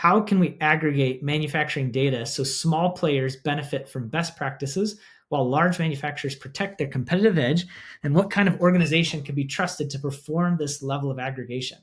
how can we aggregate manufacturing data so small players benefit from best practices while large manufacturers protect their competitive edge? And what kind of organization can be trusted to perform this level of aggregation?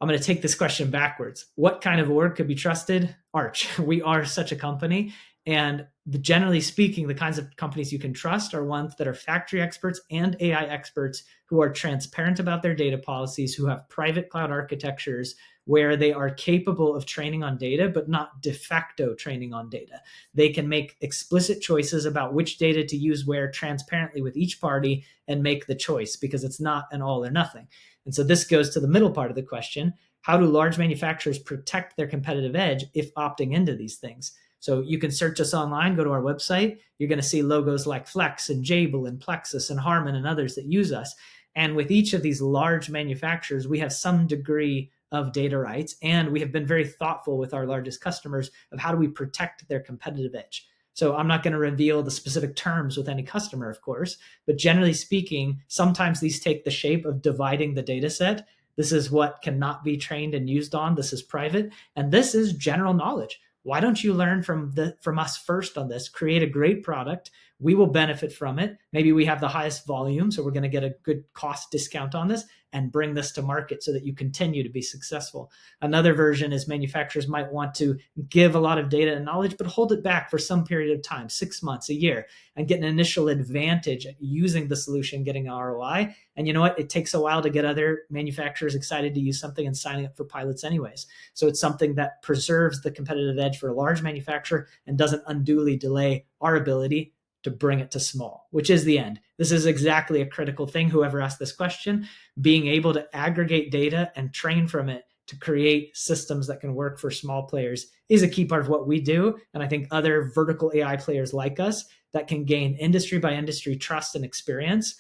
I'm going to take this question backwards. What kind of org could be trusted? Arch. We are such a company. And generally speaking, the kinds of companies you can trust are ones that are factory experts and AI experts who are transparent about their data policies, who have private cloud architectures where they are capable of training on data, but not de facto training on data. They can make explicit choices about which data to use where transparently with each party and make the choice, because it's not an all or nothing. And so this goes to the middle part of the question. How do large manufacturers protect their competitive edge if opting into these things? So you can search us online, go to our website. You're going to see logos like Flex and Jabil and Plexus and Harman and others that use us. And with each of these large manufacturers, we have some degree of data rights. And we have been very thoughtful with our largest customers of how do we protect their competitive edge. So I'm not going to reveal the specific terms with any customer, of course, but generally speaking, sometimes these take the shape of dividing the data set. This is what cannot be trained and used on. This is private. And this is general knowledge. Why don't you learn from us first on this? Create a great product. We will benefit from it. Maybe we have the highest volume, so we're going to get a good cost discount on this and bring this to market so that you continue to be successful. Another version is manufacturers might want to give a lot of data and knowledge, but hold it back for some period of time, 6 months, a year, and get an initial advantage at using the solution, getting ROI. And you know what? It takes a while to get other manufacturers excited to use something and signing up for pilots anyways. So it's something that preserves the competitive edge for a large manufacturer and doesn't unduly delay our ability to bring it to small, which is the end. This is exactly a critical thing, whoever asked this question. Being able to aggregate data and train from it to create systems that can work for small players is a key part of what we do. And I think other vertical AI players like us that can gain industry by industry trust and experience,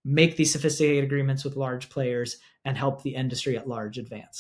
make these sophisticated agreements with large players, and help the industry at large advance.